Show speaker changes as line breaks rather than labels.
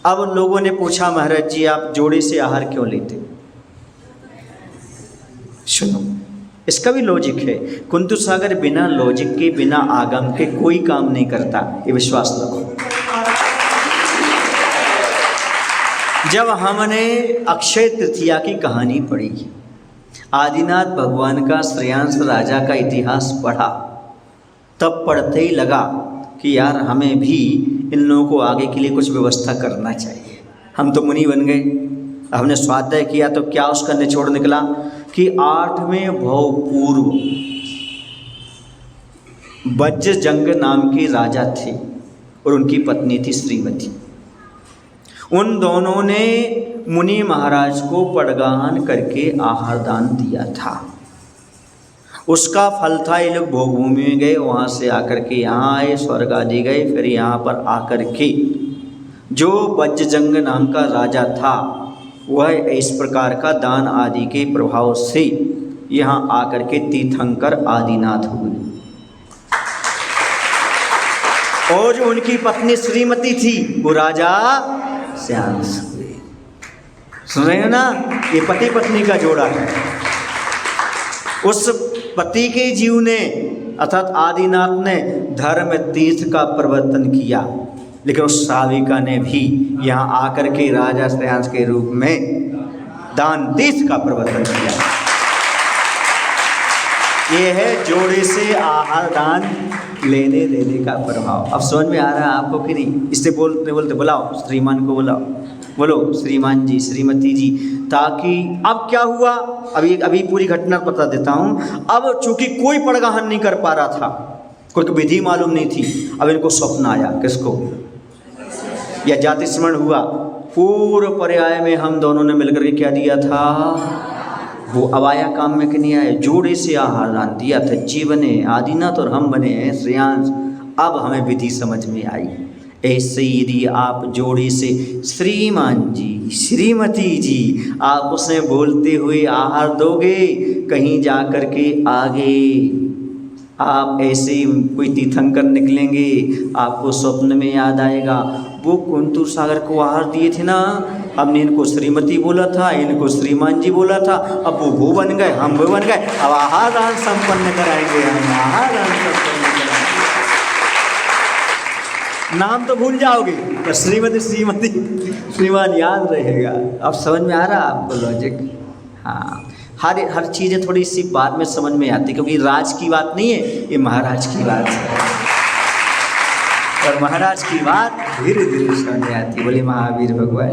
अब लोगों ने पूछा, महाराज जी आप जोड़े से आहार क्यों लेते? सुनो, इसका भी लॉजिक है। कुंतु सागर बिना लॉजिक के, बिना आगम के कोई काम नहीं करता, ये विश्वास रखो। जब हमने अक्षय तृतीया की कहानी पढ़ी, आदिनाथ भगवान का श्रेयांश राजा का इतिहास पढ़ा, तब पढ़ते ही लगा कि यार हमें भी इन लोगों को आगे के लिए कुछ व्यवस्था करना चाहिए। हम तो मुनि बन गए, हमने स्वाध्याय किया तो क्या उसका निचोड़ निकला कि 8वें भव पूर्व वज्रजंग नाम के राजा थे और उनकी पत्नी थी श्रीमती। उन दोनों ने मुनि महाराज को पड़गान करके आहार दान दिया था। उसका फल था ये लोग भोगभूमि में गए, वहाँ से आकर के यहाँ आए, स्वर्ग आदि गए, फिर यहाँ पर आकर के जो वज्रजंग नाम का राजा था वह इस प्रकार का दान आदि के प्रभाव से यहाँ आकर के तीर्थंकर आदिनाथ हुए। और जो उनकी पत्नी श्रीमती थी वो राजा श्रेयांश हुए। सुन रहे हो ना, ये पति पत्नी का जोड़ा है। उस पति के जीव ने अर्थात आदिनाथ ने धर्म तीर्थ का प्रवर्तन किया, लेकिन उस साविका ने भी यहाँ आकर के राजा श्रेयांश के रूप में दान तीर्थ का प्रवर्तन किया। ये है जोड़े से आहार दान लेने देने का प्रभाव। अब समझ में आ रहा है आपको कि नहीं? इससे बोलते बोलते बुलाओ श्रीमान को, बुलाओ, बोलो श्रीमान जी, श्रीमती जी, ताकि अब क्या हुआ, अभी पूरी घटना बता देता हूँ। अब चूंकि कोई पड़गाहन नहीं कर पा रहा था, कोई विधि मालूम नहीं थी, अब इनको स्वप्न आया, किसको, या जाति स्मरण हुआ। पूर्व पर्याय में हम दोनों ने मिलकर के क्या दिया था, वो अब आया काम में कि नहीं आया, जोड़े से आहार दान दिया था। जीवने आदिनाथ और हम बने हैं श्रेयांश। अब हमें विधि समझ में आई। ऐसे यदि आप जोड़े से श्रीमान जी, श्रीमती जी, आप उसे बोलते हुए आहार दोगे, कहीं जा कर के आगे आप ऐसे कोई तीर्थंकर निकलेंगे, आपको स्वप्न में याद आएगा वो कुंतु सागर को आहार दिए थे ना, हमने इनको श्रीमती बोला था, इनको श्रीमान जी बोला था, अब वो बन गए, हम वो बन गए, अब आहार दान संपन्न कराएंगे, हम आहार दान संपन्न कराएंगे। नाम तो भूल जाओगे पर श्रीमती श्रीमती श्रीमान याद रहेगा। अब समझ में आ रहा आपको लॉजिक? हाँ, हर चीज़ें थोड़ी सी बाद में समझ में आती, क्योंकि राज की बात नहीं है, ये महाराज की बात है, और महाराज की बात धीरे धीरे समझ में आती। बोले महावीर भगवान।